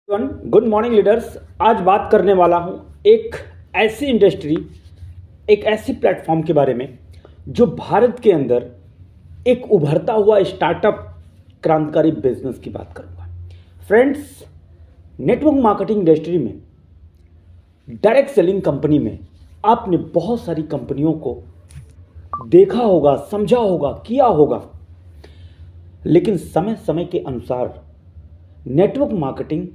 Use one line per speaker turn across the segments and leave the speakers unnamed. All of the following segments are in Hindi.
Good morning leaders. आज बात करने वाला हूं एक ऐसी इंडस्ट्री, एक ऐसी प्लेटफॉर्म के बारे में जो भारत के अंदर एक उभरता हुआ स्टार्टअप क्रांतिकारी बिजनेस की बात करूंगा। फ्रेंड्स, नेटवर्क मार्केटिंग इंडस्ट्री में, डायरेक्ट सेलिंग कंपनी में आपने बहुत सारी कंपनियों को देखा होगा, समझा होगा, किया होगा, लेकिन समय समय के अनुसार नेटवर्क मार्केटिंग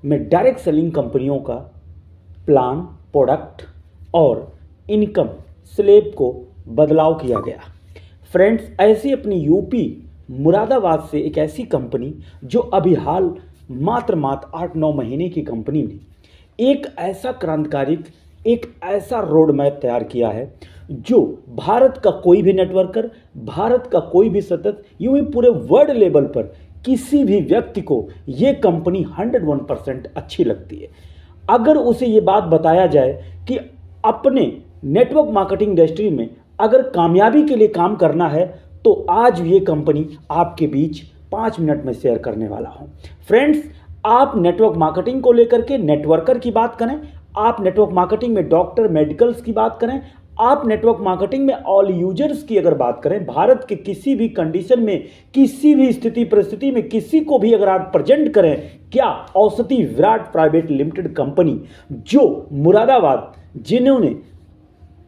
में डायरेक्ट सेलिंग कंपनियों का प्लान, प्रोडक्ट और इनकम स्लैब को बदलाव किया गया। फ्रेंड्स, ऐसी अपनी यूपी मुरादाबाद से एक ऐसी कंपनी जो अभी हाल मात्र 8-9 महीने की कंपनी ने एक ऐसा क्रांतिकारी, एक ऐसा रोड मैप तैयार किया है जो भारत का कोई भी नेटवर्कर, भारत का कोई भी सतत, यूं ही पूरे वर्ल्ड लेवल पर किसी भी व्यक्ति को यह कंपनी 101% अच्छी लगती है। अगर उसे यह बात बताया जाए कि अपने नेटवर्क मार्केटिंग इंडस्ट्री में अगर कामयाबी के लिए काम करना है तो आज ये कंपनी आपके बीच 5 मिनट में शेयर करने वाला हूं। फ्रेंड्स, आप नेटवर्क मार्केटिंग को लेकर के नेटवर्कर की बात करें, आप नेटवर्क मार्केटिंग में डॉक्टर, मेडिकल्स की बात करें, आप नेटवर्क मार्केटिंग में ऑल यूजर्स की अगर बात करें, भारत के किसी भी कंडीशन में, किसी भी स्थिति परिस्थिति में किसी को भी अगर आप प्रेजेंट करें, क्या औषधि विराट प्राइवेट लिमिटेड कंपनी जो मुरादाबाद, जिन्होंने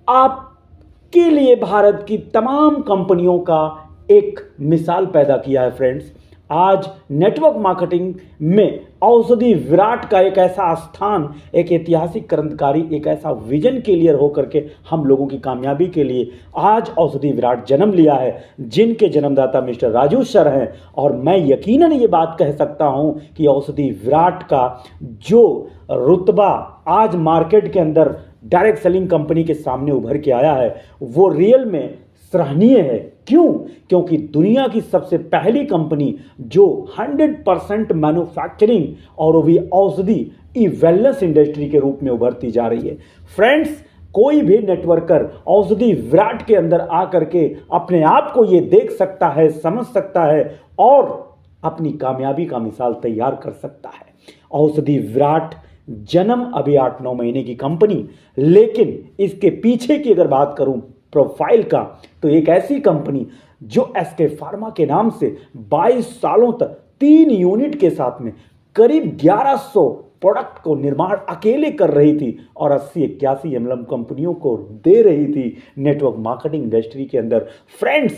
आपके लिए भारत की तमाम कंपनियों का एक मिसाल पैदा किया है। फ्रेंड्स, आज नेटवर्क मार्केटिंग में औषधि विराट का एक ऐसा स्थान, एक ऐतिहासिक क्रांतिकारी, एक ऐसा विजन क्लियर होकर के हम लोगों की कामयाबी के लिए आज औषधि विराट जन्म लिया है, जिनके जन्मदाता मिस्टर राजू सर हैं। और मैं यकीनन ये बात कह सकता हूं कि औषधि विराट का जो रुतबा आज मार्केट के अंदर डायरेक्ट सेलिंग कंपनी के सामने उभर के आया है वो रियल में सराहनीय है। क्यों? क्योंकि दुनिया की सबसे पहली कंपनी जो 100% मैन्युफैक्चरिंग और वो भी औषधि वेलनेस इंडस्ट्री के रूप में उभरती जा रही है। फ्रेंड्स, कोई भी नेटवर्कर औषधि विराट के अंदर आकर के अपने आप को ये देख सकता है, समझ सकता है और अपनी कामयाबी का मिसाल तैयार कर सकता है। औषधि विराट जन्म अभी 8-9 महीने की कंपनी, लेकिन इसके पीछे की अगर बात करूं प्रोफाइल का, तो एक ऐसी कंपनी जो एसके फार्मा के नाम से 22 सालों तक 3 यूनिट के साथ में करीब 1100 प्रोडक्ट को निर्माण अकेले कर रही थी और 80-81 एमएलएम कंपनियों को दे रही थी नेटवर्क मार्केटिंग इंडस्ट्री के अंदर। फ्रेंड्स,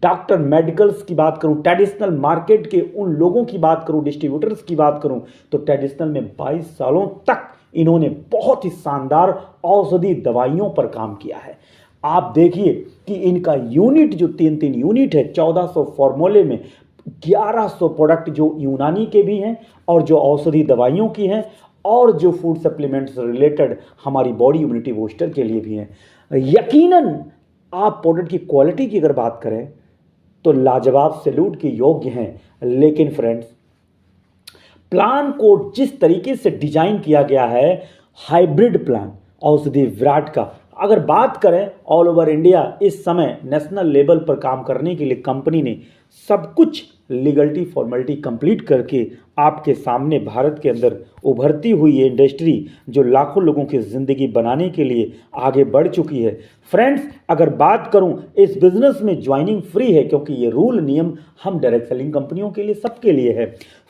डॉक्टर, मेडिकल्स की बात करूं, ट्रेडिशनल मार्केट के उन लोगों की बात करूं, डिस्ट्रीब्यूटर्स की बात करूं, तो ट्रेडिशनल में 22 सालों तक इन्होंने बहुत ही शानदार औषधि दवाइयों पर काम किया है। आप देखिए कि इनका यूनिट जो 3-3 यूनिट है, 1400 फॉर्मूले में 1100 प्रोडक्ट जो यूनानी के भी हैं और जो औषधि दवाइयों की हैं और जो फूड सप्लीमेंट्स रिलेटेड हमारी बॉडी इम्यूनिटी बूस्टर के लिए भी हैं। यकीनन आप प्रोडक्ट की क्वालिटी की अगर बात करें तो लाजवाब, सैल्यूट के योग्य हैं। लेकिन फ्रेंड्स, प्लान को जिस तरीके से डिजाइन किया गया है, हाइब्रिड प्लान औषधि विराट का, अगर बात करें ऑल ओवर इंडिया इस समय नेशनल लेवल पर काम करने के लिए कंपनी ने सब कुछ लीगलिटी फॉर्मेलिटी कंप्लीट करके आपके सामने भारत के अंदर उभरती हुई ये इंडस्ट्री जो लाखों लोगों की ज़िंदगी बनाने के लिए आगे बढ़ चुकी है। फ्रेंड्स, अगर बात करूं, इस बिजनेस में ज्वाइनिंग फ्री है क्योंकि ये रूल नियम हम डायरेक्ट सेलिंग कंपनियों के लिए, सबके लिए है।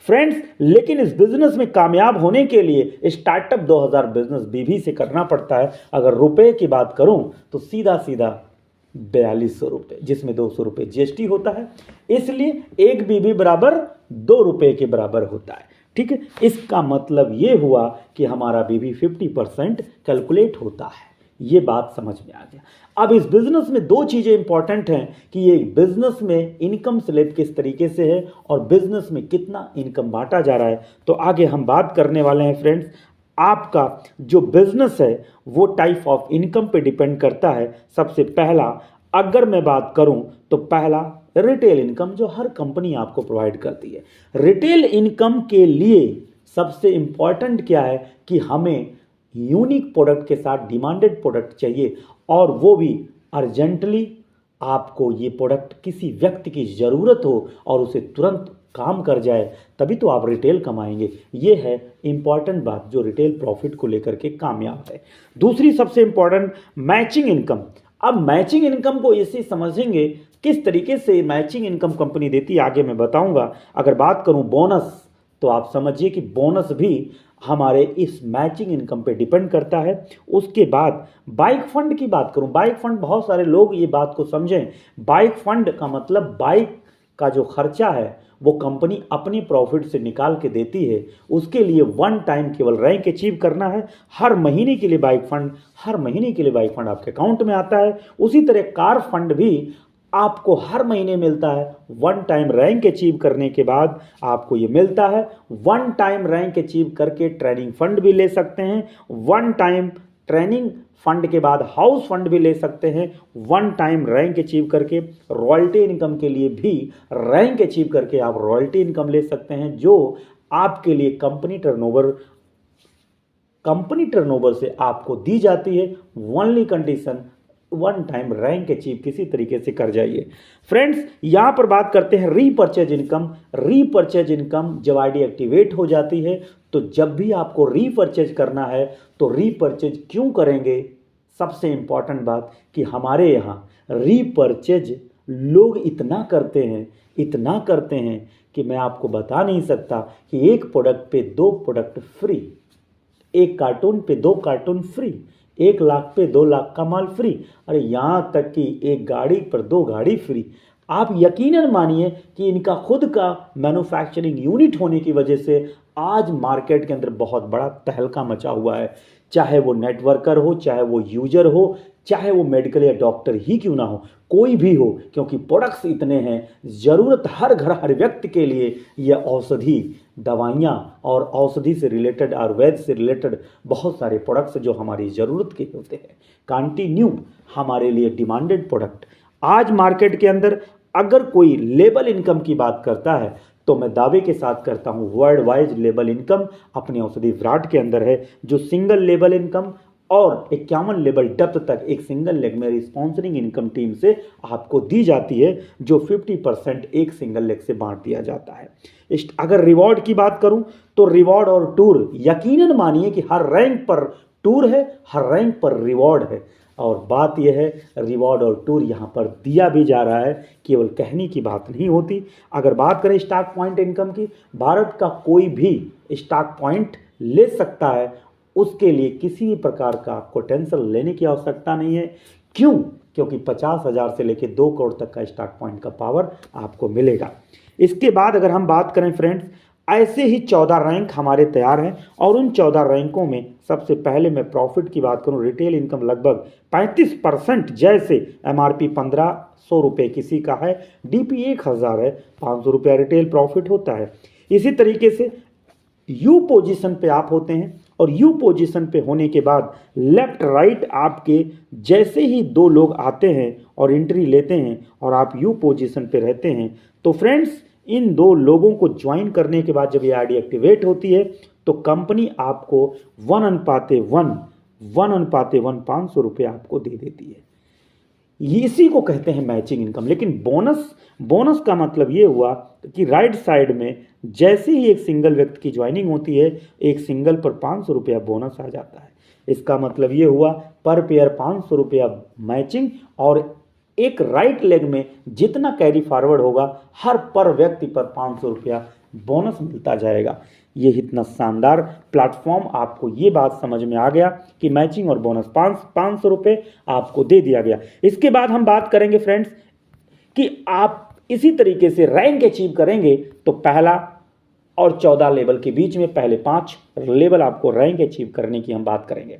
फ्रेंड्स, लेकिन इस बिजनेस में कामयाब होने के लिए स्टार्टअप 2000 बिजनेस बीवी से करना पड़ता है। अगर रुपए की बात करूं तो सीधा 4200 रुपये, जिसमें 200 रुपये जीएसटी होता है, इसलिए एक बीबी बराबर 2 रुपये के बराबर होता है। ठीक है, इसका मतलब ये हुआ कि हमारा बीबी 50% कैलकुलेट होता है। ये बात समझ में आ गया। अब इस बिजनेस में 2 चीजें इंपॉर्टेंट हैं कि ये बिजनेस में इनकम स्लैब किस तरीके से है और बिजनेस में कितना इनकम बांटा जा रहा है। तो आगे हम बात करने वाले हैं। फ्रेंड्स, आपका जो बिजनेस है वो टाइप ऑफ इनकम पे डिपेंड करता है। सबसे पहला अगर मैं बात करूं तो पहला रिटेल इनकम जो हर कंपनी आपको प्रोवाइड करती है। रिटेल इनकम के लिए सबसे इंपॉर्टेंट क्या है कि हमें यूनिक प्रोडक्ट के साथ डिमांडेड प्रोडक्ट चाहिए और वो भी अर्जेंटली आपको ये प्रोडक्ट किसी व्यक्ति की ज़रूरत हो और उसे तुरंत काम कर जाए, तभी तो आप रिटेल कमाएंगे। ये है इंपॉर्टेंट बात जो रिटेल प्रॉफिट को लेकर के कामयाब है। दूसरी सबसे इंपॉर्टेंट मैचिंग इनकम। अब मैचिंग इनकम को इसे समझेंगे किस तरीके से मैचिंग इनकम कंपनी देती है, आगे मैं बताऊंगा। अगर बात करूं बोनस, तो आप समझिए कि बोनस भी हमारे इस मैचिंग इनकम पे डिपेंड करता है। उसके बाद बाइक फंड की बात करूं, बाइक फंड, बहुत सारे लोग ये बात को समझें, बाइक फंड का मतलब बाइक का जो खर्चा है वो कंपनी अपनी प्रॉफिट से निकाल के देती है। उसके लिए वन टाइम केवल रैंक अचीव करना है। हर महीने के लिए बाइक फंड, हर महीने के लिए बाइक फंड आपके अकाउंट में आता है। उसी तरह कार फंड भी आपको हर महीने मिलता है। वन टाइम रैंक अचीव करने के बाद आपको ये मिलता है। वन टाइम रैंक अचीव करके ट्रेनिंग फंड भी ले सकते हैं। वन टाइम ट्रेनिंग फंड के बाद हाउस फंड भी ले सकते हैं। वन टाइम रैंक अचीव करके रॉयल्टी इनकम के लिए भी रैंक अचीव करके आप रॉयल्टी इनकम ले सकते हैं, जो आपके लिए कंपनी टर्नओवर से आपको दी जाती है। Only condition one time rank achieve किसी तरीके से कर जाइए। फ्रेंड्स, यहां पर बात करते हैं रीपर्चेज इनकम। रीपर्चेज इनकम जब आईडी एक्टिवेट हो जाती है, तो जब भी आपको रीपर्चेज करना है तो रीपर्चेज क्यों करेंगे? सबसे इंपॉर्टेंट बात कि हमारे यहाँ रीपर्चेज लोग इतना करते हैं कि मैं आपको बता नहीं सकता कि एक प्रोडक्ट पे 2 प्रोडक्ट फ्री, एक कार्टून पे 2 कार्टून फ्री, 1 लाख पे 2 लाख का माल फ्री, अरे यहाँ तक कि एक गाड़ी पर 2 गाड़ी फ्री। आप यकीनन मानिए कि इनका खुद का मैन्युफैक्चरिंग यूनिट होने की वजह से आज मार्केट के अंदर बहुत बड़ा तहलका मचा हुआ है। चाहे वो नेटवर्कर हो, चाहे वो यूजर हो, चाहे वो मेडिकल या डॉक्टर ही क्यों ना हो, कोई भी हो, क्योंकि प्रोडक्ट्स इतने हैं, ज़रूरत हर घर हर व्यक्ति के लिए ये औषधि दवाइयाँ और औषधि से रिलेटेड, आयुर्वेद से रिलेटेड बहुत सारे प्रोडक्ट्स जो हमारी ज़रूरत के होते हैं, कंटिन्यू हमारे लिए डिमांडेड प्रोडक्ट। आज मार्केट के अंदर अगर कोई लेबल इनकम की बात करता है तो मैं दावे के साथ करता हूं वर्ल्ड वाइज लेबल इनकम अपने औषधि विराट के अंदर है, जो सिंगल लेबल इनकम और 51 लेवल डेप्थ तक एक सिंगल लेग में स्पॉन्सरिंग इनकम टीम से आपको दी जाती है, जो 50% एक सिंगल लेग से बांट दिया जाता है। अगर रिवॉर्ड की बात करूं तो रिवॉर्ड और टूर, यकीनन मानिए कि हर रैंक पर टूर है, हर रैंक पर रिवॉर्ड है। और बात यह है रिवॉर्ड और टूर यहाँ पर दिया भी जा रहा है, केवल कहने की बात नहीं होती। अगर बात करें स्टॉक पॉइंट इनकम की, भारत का कोई भी स्टॉक पॉइंट ले सकता है, उसके लिए किसी भी प्रकार का आपको टेंशन लेने की आवश्यकता नहीं है। क्यों? क्योंकि 50,000 से लेकर 2 करोड़ तक का स्टॉक पॉइंट का पावर आपको मिलेगा। इसके बाद अगर हम बात करें फ्रेंड्स, ऐसे ही 14 रैंक हमारे तैयार हैं और उन 14 रैंकों में सबसे पहले मैं प्रॉफिट की बात करूं, रिटेल इनकम लगभग 35%, जैसे एमआरपी 1500 रुपये किसी का है, डीपी 1000 है, 500 रुपया रिटेल प्रॉफिट होता है। इसी तरीके से यू पोजीशन पे आप होते हैं और यू पोजीशन पे होने के बाद लेफ्ट राइट आपके जैसे ही 2 लोग आते हैं और एंट्री लेते हैं और आप यू पोजीशन पे रहते हैं, तो फ्रेंड्स इन 2 लोगों को ज्वाइन करने के बाद जब ये आईडी एक्टिवेट होती है तो कंपनी आपको 1:1 500 रुपये आपको दे देती है। इसी को कहते हैं मैचिंग इनकम। लेकिन बोनस का मतलब ये हुआ कि राइट साइड में जैसे ही एक सिंगल व्यक्ति की ज्वाइनिंग होती है, एक सिंगल पर 500 रुपया बोनस आ जाता है। इसका मतलब ये हुआ पर पेयर 500 रुपया मैचिंग, और एक राइट लेग में जितना कैरी फॉरवर्ड होगा हर पर व्यक्ति पर 500 रुपया बोनस मिलता जाएगा। ये इतना शानदार प्लेटफॉर्म, आपको ये बात समझ में आ गया कि मैचिंग और बोनस 500 रुपये आपको दे दिया गया। इसके बाद हम बात करेंगे फ्रेंड्स कि आप इसी तरीके से रैंक अचीव करेंगे तो पहला और 14 लेवल के बीच में पहले 5 लेवल आपको रैंक अचीव करने की हम बात करेंगे।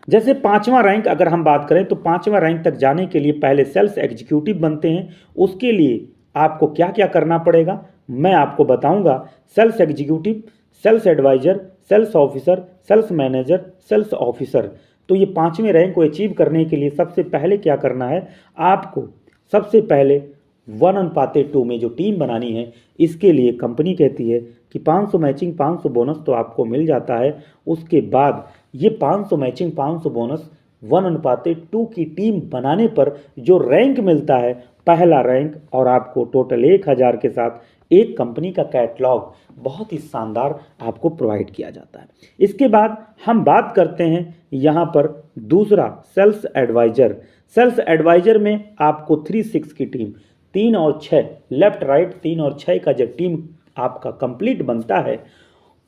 जैसे 5वां रैंक अगर हम बात करें तो 5वां रैंक तक जाने के लिए पहले सेल्स एग्जीक्यूटिव बनते हैं। उसके लिए आपको क्या क्या करना पड़ेगा मैं आपको बताऊंगा। Sales executive, sales advisor, sales officer, sales manager, sales officer. तो ये 5वें रैंक को अचीव करने के लिए सबसे पहले क्या करना है, आपको सबसे पहले 1:2 में जो टीम बनानी है, इसके लिए कंपनी कहती है कि 500 मैचिंग 500 बोनस तो आपको मिल जाता है। उसके बाद ये 500 मैचिंग 500 बोनस 1:2 की टीम बनाने पर जो रैंक मिलता है, पहला रैंक, और आपको टोटल 1000 के साथ एक कंपनी का कैटलॉग बहुत ही शानदार आपको प्रोवाइड किया जाता है। इसके बाद हम बात करते हैं यहाँ पर दूसरा सेल्स एडवाइजर। सेल्स एडवाइजर में आपको 3-6 की टीम, 3 और 6, लेफ्ट राइट 3 और 6 का जब टीम आपका कंप्लीट बनता है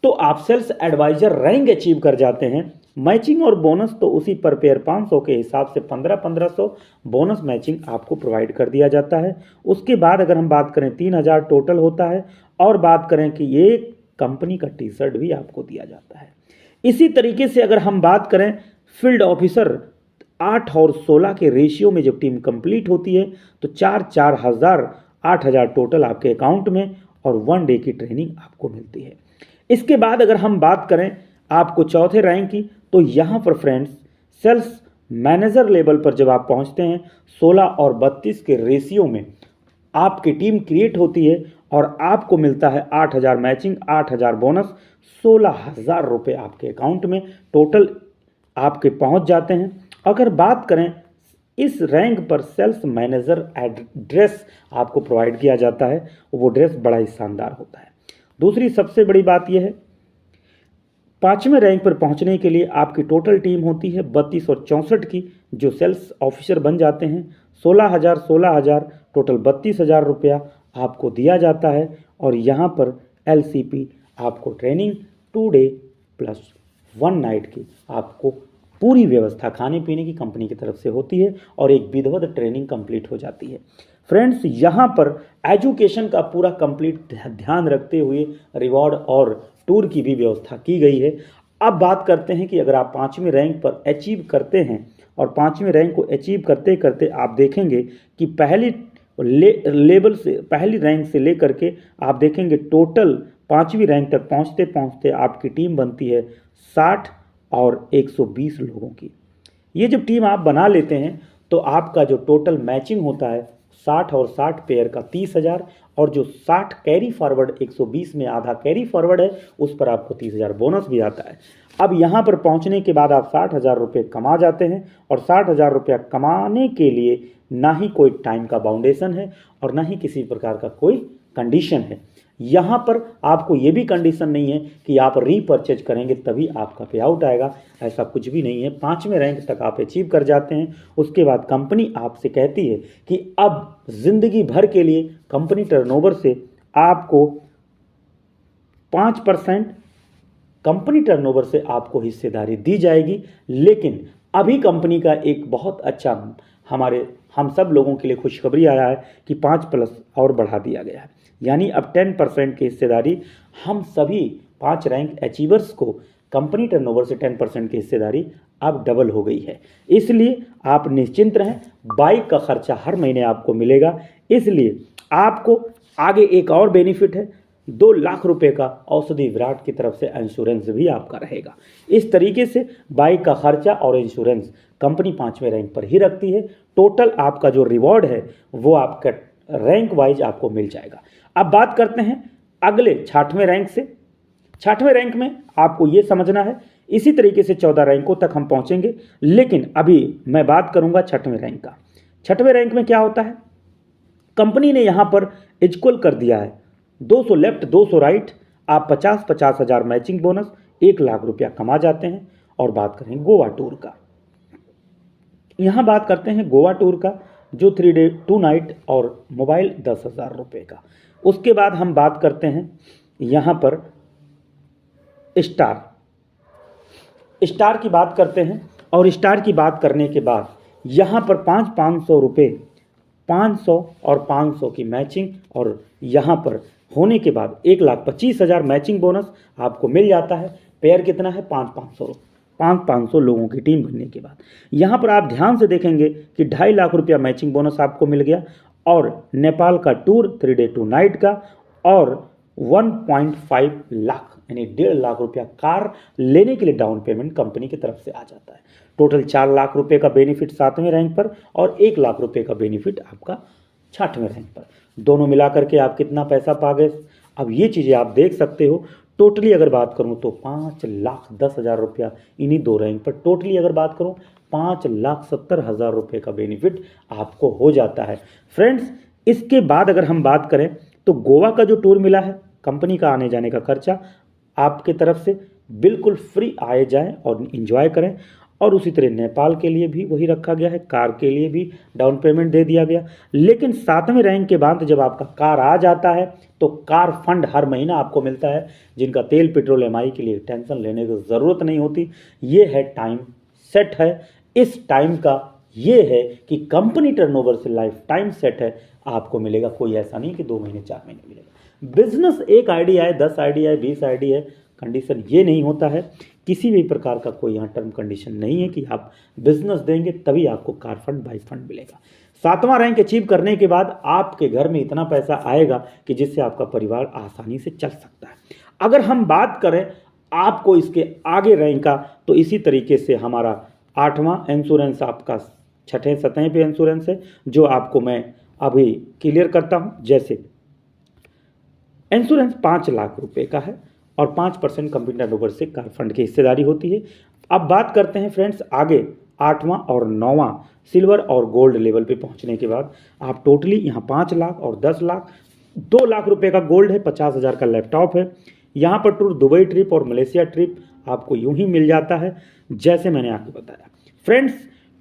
तो आप सेल्स एडवाइजर रैंक अचीव कर जाते हैं। मैचिंग और बोनस तो उसी पर पेयर 500 के हिसाब से 1500 बोनस मैचिंग आपको प्रोवाइड कर दिया जाता है। उसके बाद अगर हम बात करें 3000 टोटल होता है, और बात करें कि ये कंपनी का टी शर्ट भी आपको दिया जाता है। इसी तरीके से अगर हम बात करें फील्ड ऑफिसर, 8 और 16 के रेशियो में जब टीम कंप्लीट होती है तो 8000 टोटल आपके अकाउंट में और 1 डे की ट्रेनिंग आपको मिलती है। इसके बाद अगर हम बात करें आपको चौथे रैंक की, तो यहाँ पर फ्रेंड्स सेल्स मैनेजर लेवल पर जब आप पहुँचते हैं 16 और 32 के रेशियो में आपकी टीम क्रिएट होती है और आपको मिलता है 8000 मैचिंग, 8000 बोनस, 16000 रुपये आपके अकाउंट में टोटल आपके पहुँच जाते हैं। अगर बात करें इस रैंक पर सेल्स मैनेजर ड्रेस आपको प्रोवाइड किया जाता है, वो ड्रेस बड़ा ही शानदार होता है। दूसरी सबसे बड़ी बात यह है, 5वें रैंक पर पहुंचने के लिए आपकी टोटल टीम होती है 32 और 64 की, जो सेल्स ऑफिसर बन जाते हैं। 16,000 टोटल 32,000 रुपया आपको दिया जाता है। और यहाँ पर LCP आपको ट्रेनिंग 2 डे प्लस 1 नाइट की आपको पूरी व्यवस्था खाने पीने की कंपनी की तरफ से होती है और एक विधिवत ट्रेनिंग कंप्लीट हो जाती है। फ्रेंड्स, यहाँ पर एजुकेशन का पूरा कंप्लीट ध्यान रखते हुए रिवॉर्ड और टूर की भी व्यवस्था की गई है। अब बात करते हैं कि अगर आप 5वीं रैंक पर अचीव करते हैं और 5वीं रैंक को अचीव करते करते आप देखेंगे कि पहली रैंक से लेकर के आप देखेंगे टोटल 5वीं रैंक तक पहुँचते पहुँचते आपकी टीम बनती है 60 और 120 लोगों की। ये जब टीम आप बना लेते हैं तो आपका जो टोटल मैचिंग होता है 60 और 60 पेयर का 30,000, और जो 60 कैरी फॉरवर्ड 120 में आधा कैरी फॉरवर्ड है उस पर आपको 30,000 बोनस भी आता है। अब यहाँ पर पहुँचने के बाद आप 60,000 रुपये कमा जाते हैं, और 60,000 रुपया कमाने के लिए ना ही कोई टाइम का बाउंडेशन है और ना ही किसी प्रकार का कोई कंडीशन है। यहाँ पर आपको ये भी कंडीशन नहीं है कि आप रीपरचेज करेंगे तभी आपका पे आउट आएगा, ऐसा कुछ भी नहीं है। 5वें रैंक तक आप अचीव कर जाते हैं। उसके बाद कंपनी आपसे कहती है कि अब जिंदगी भर के लिए कंपनी टर्नओवर से आपको 5% कंपनी टर्नओवर से आपको हिस्सेदारी दी जाएगी। लेकिन अभी कंपनी का एक बहुत अच्छा हम सब लोगों के लिए खुशखबरी आया है कि 5+ और बढ़ा दिया गया है, यानी अब 10% की हिस्सेदारी हम सभी 5 रैंक अचीवर्स को कंपनी टर्नओवर से 10% की हिस्सेदारी अब डबल हो गई है। इसलिए आप निश्चिंत रहें, बाइक का खर्चा हर महीने आपको मिलेगा। इसलिए आपको आगे एक और बेनिफिट है, 2 लाख रुपए का औषधि विराट की तरफ से इंश्योरेंस भी आपका रहेगा। इस तरीके से बाइक का खर्चा और इंश्योरेंस कंपनी 5वें रैंक पर ही रखती है। टोटल आपका जो रिवॉर्ड है वो आपका रैंक वाइज आपको मिल जाएगा। अब बात करते हैं अगले 6वें रैंक से। 6वें रैंक में आपको ये समझना है, इसी तरीके से 14 रैंकों तक हम पहुंचेंगे, लेकिन अभी मैं बात करूंगा 6वें रैंक का। 6वें रैंक में क्या होता है, कंपनी ने यहां पर इक्वल कर दिया है 200 लेफ्ट 200 राइट, आप 50 हज़ार मैचिंग बोनस, 1 लाख रुपया कमा जाते हैं। और बात करें गोवा टूर का, यहां बात करते हैं गोवा टूर का, जो 3 डे 2 नाइट और मोबाइल 10,000 रुपये का। उसके बाद हम बात करते हैं यहाँ पर स्टार की बात करते हैं, और स्टार की बात करने के बाद यहाँ पर 500 रुपये, 500 और 500 की मैचिंग, और यहाँ पर होने के बाद 1,25,000 मैचिंग बोनस आपको मिल जाता है। पेयर कितना है, 500 लोगों की टीम बनने के बाद यहाँ पर आप ध्यान से देखेंगे कि 2.5 लाख रुपया मैचिंग बोनस आपको मिल गया, और नेपाल का टूर 3 डे 2 नाइट का, और 1.5 लाख यानी 1.5 लाख रुपया कार लेने के लिए डाउन पेमेंट कंपनी की तरफ से आ जाता है। टोटल 4 लाख रुपए का बेनिफिट 7वें रैंक पर, और 1 लाख रुपए का बेनिफिट आपका 6वें रैंक पर। दोनों मिलाकर के आप कितना पैसा पा गए, अब ये चीज़ें आप देख सकते हो। टोटली अगर बात करूं तो 5,10,000 रुपया इन्हीं 2 रैंक पर, टोटली अगर बात करूं 5,70,000 रुपये का बेनिफिट आपको हो जाता है फ्रेंड्स। इसके बाद अगर हम बात करें तो गोवा का जो टूर मिला है, कंपनी का आने जाने का खर्चा आपके तरफ से बिल्कुल फ्री आए जाएं और एंजॉय करें। और उसी तरह नेपाल के लिए भी वही रखा गया है, कार के लिए भी डाउन पेमेंट दे दिया गया। लेकिन 7वें रैंक के बाद जब आपका कार आ जाता है तो कार फंड हर महीना आपको मिलता है, जिनका तेल पेट्रोल EMI के लिए टेंशन लेने की ज़रूरत नहीं होती। ये है टाइम सेट है। इस टाइम का ये है कि कंपनी टर्नओवर से लाइफ टाइम सेट है, आपको मिलेगा। कोई ऐसा नहीं कि 2 महीने 4 महीने मिलेगा। बिजनेस एक आइडिया है, 10 आइडिया है, 20 आइडिया है, कंडीशन ये नहीं होता है। किसी भी प्रकार का कोई यहाँ टर्म कंडीशन नहीं है कि आप बिजनेस देंगे तभी आपको कार फंड बाई फंड मिलेगा। 7वां रैंक अचीव करने के बाद आपके घर में इतना पैसा आएगा कि जिससे आपका परिवार आसानी से चल सकता है। अगर हम बात करें आपको इसके आगे रैंक का, तो इसी तरीके से हमारा 8वां इंश्योरेंस आपका 6ठे सतह पे इंश्योरेंस है, जो आपको मैं अभी क्लियर करता हूं। जैसे इंश्योरेंस 5 लाख रुपए का है और 5% कंपनी टर्नओवर से कार फंड की हिस्सेदारी होती है। अब बात करते हैं फ्रेंड्स आगे 8वां और 9वां सिल्वर और गोल्ड लेवल पे पहुंचने के बाद आप टोटली यहाँ 5 लाख और 10 लाख 2 लाख रुपए का गोल्ड है, 50,000 का लैपटॉप है। यहाँ पर टूर दुबई ट्रिप और मलेशिया ट्रिप आपको यूं ही मिल जाता है जैसे मैंने आपको बताया। फ्रेंड्स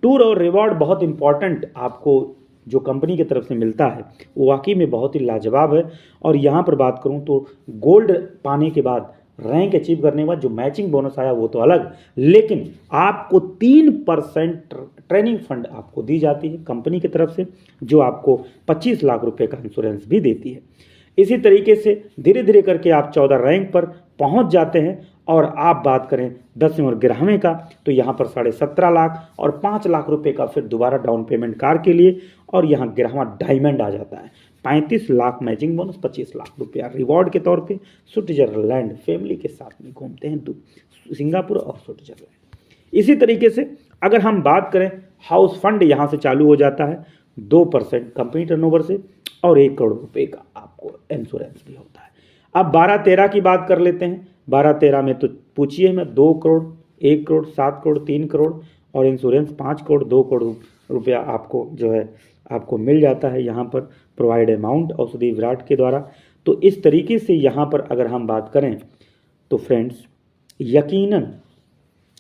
टूर और रिवॉर्ड बहुत इंपॉर्टेंट आपको जो कंपनी की तरफ से मिलता है वो वाकई में बहुत ही लाजवाब है। और यहाँ पर बात करूँ तो गोल्ड पाने के बाद, रैंक अचीव करने के बाद जो मैचिंग बोनस आया वो तो अलग, लेकिन आपको 3% ट्रेनिंग फंड आपको दी जाती है कंपनी की तरफ से, जो आपको 25 लाख रुपए का इंश्योरेंस भी देती है। इसी तरीके से धीरे धीरे करके आप 14 रैंक पर पहुंच जाते हैं। और आप बात करें 10वें और 11वें का, तो यहाँ पर 17.5 लाख और 5 लाख रुपए का फिर दोबारा डाउन पेमेंट कार के लिए। और यहाँ 11वां डायमंड आ जाता है, 35 लाख मैचिंग बोनस, 25 लाख रुपया रिवॉर्ड के तौर पे। स्विट्जरलैंड फैमिली के साथ में घूमते हैं, सिंगापुर और स्विट्जरलैंड। इसी तरीके से अगर हम बात करें हाउस फंड यहाँ से चालू हो जाता है 2% कंपनी टर्नओवर से और 1 करोड़ रुपए का आपको इंश्योरेंस भी होता है। अब 12-13 की बात कर लेते हैं। 12-13 में तो पूछिए मैं 2 करोड़, 1 करोड़, 7 करोड़, 3 करोड़ और इंश्योरेंस 5 करोड़, 2 करोड़ रुपया आपको जो है आपको मिल जाता है यहाँ पर प्रोवाइड अमाउंट औषधि विराट के द्वारा। तो इस तरीके से यहाँ पर अगर हम बात करें तो फ्रेंड्स यकीनन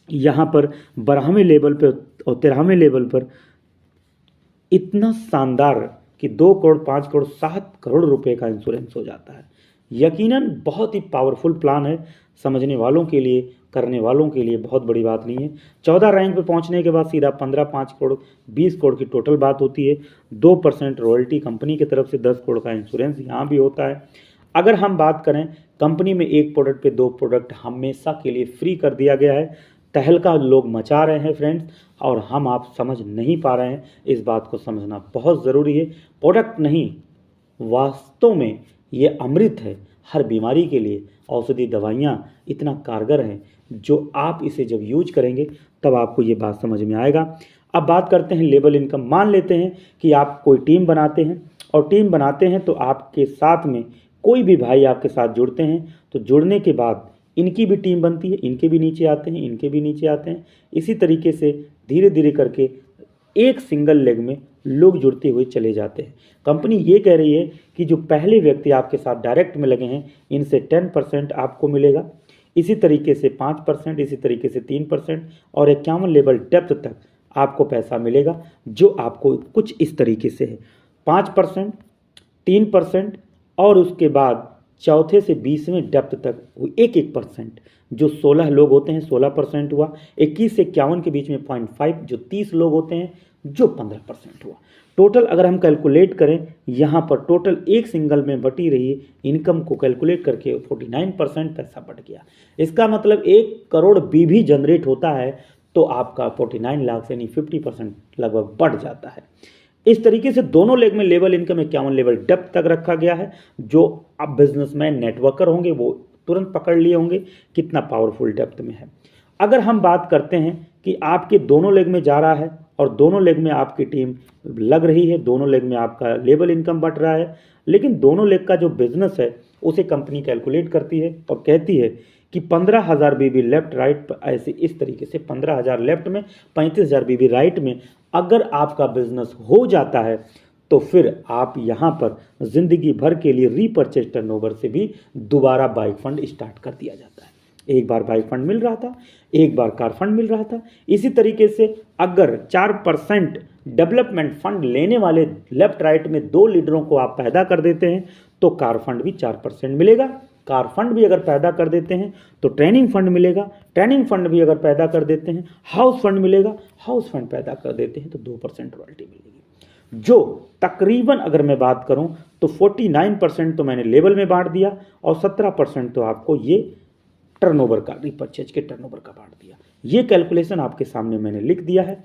यहाँ पर 12वें लेवल पर और 13वें लेवल पर इतना शानदार कि 2 करोड़, 5 करोड़, 7 करोड़ रुपए का इंश्योरेंस हो जाता है। यकीनन बहुत ही पावरफुल प्लान है, समझने वालों के लिए, करने वालों के लिए बहुत बड़ी बात नहीं है। 14 रैंक पे पहुंचने के बाद सीधा 15, 5 करोड़, 20 करोड़ की टोटल बात होती है। 2% रॉयल्टी कंपनी की तरफ से, 10 करोड़ का इंश्योरेंस यहाँ भी होता है। अगर हम बात करें कंपनी में 1 प्रोडक्ट पे 2 प्रोडक्ट हमेशा के लिए फ्री कर दिया गया है। तहलका लोग मचा रहे हैं फ्रेंड्स, और हम आप समझ नहीं पा रहे हैं। इस बात को समझना बहुत ज़रूरी है। प्रोडक्ट नहीं, वास्तव में ये अमृत है हर बीमारी के लिए। औषधि दवाइयाँ इतना कारगर हैं, जो आप इसे जब यूज करेंगे तब आपको ये बात समझ में आएगा। अब बात करते हैं लेवल इनकम। मान लेते हैं कि आप कोई टीम बनाते हैं, और टीम बनाते हैं तो आपके साथ में कोई भी भाई आपके साथ जुड़ते हैं, तो जुड़ने के बाद इनकी भी टीम बनती है, इनके भी नीचे आते हैं, इनके भी नीचे आते हैं। इसी तरीके से धीरे धीरे करके एक सिंगल लेग में लोग जुड़ते हुए चले जाते हैं। कंपनी ये कह रही है कि जो पहले व्यक्ति आपके साथ डायरेक्ट में लगे हैं, इनसे 10% आपको मिलेगा, इसी तरीके से 5%, इसी तरीके से 3% और 51 लेवल डेप्थ तक आपको पैसा मिलेगा, जो आपको कुछ इस तरीके से है 5%, 3% और उसके बाद चौथे से 20वें डेप्थ तक 1-1%। जो 16 लोग होते हैं 16% हुआ, 21 से 51 के बीच में 0.5, जो 30 लोग होते हैं जो 15% हुआ। टोटल अगर हम कैलकुलेट करें यहाँ पर टोटल एक सिंगल में बटी रही इनकम को कैलकुलेट करके 49% पैसा बढ़ गया। इसका मतलब 1 करोड़ भी जनरेट होता है तो आपका 49 लाख से यानी 50% लगभग बढ़ जाता है। इस तरीके से दोनों लेग में लेवल इनकम 51 लेवल डेप्थ तक रखा गया है। जो अब बिजनेसमैन नेटवर्कर होंगे वो तुरंत पकड़ लिए होंगे कितना पावरफुल डेप्थ में है। अगर हम बात करते हैं कि आपके दोनों लेग में जा रहा है और दोनों लेग में आपकी टीम लग रही है, दोनों लेग में आपका लेवल इनकम बढ़ रहा है, लेकिन दोनों लेग का जो बिजनेस है उसे कंपनी कैलकुलेट करती है और कहती है कि 15,000 बीबी लेफ्ट राइट, ऐसे इस तरीके से 15,000 लेफ्ट में 35,000 बीबी राइट में अगर आपका बिजनेस हो जाता है तो फिर आप यहाँ पर जिंदगी भर के लिए रीपर्चेज टर्नओवर से भी दोबारा बाइक फंड स्टार्ट कर दिया जाता है। एक बार बाइक फंड मिल रहा था, एक बार कार फंड मिल रहा था। इसी तरीके से अगर 4% डेवलपमेंट फंड लेने वाले लेफ्ट राइट में 2 लीडरों को आप पैदा कर देते हैं तो कार फंड भी 4% मिलेगा। कार फंड भी अगर पैदा कर देते हैं तो ट्रेनिंग फंड मिलेगा। ट्रेनिंग फंड भी अगर पैदा कर देते हैं, हाउस फंड मिलेगा। हाउस फंड पैदा कर देते हैं तो 2% रॉयल्टी मिलेगी। जो तकरीबन अगर मैं बात करूं तो 49% तो मैंने लेवल में बांट दिया और 17% तो आपको ये टर्नओवर का, रिपर्चेज के टर्नओवर का बांट दिया। ये कैलकुलेशन आपके सामने मैंने लिख दिया है।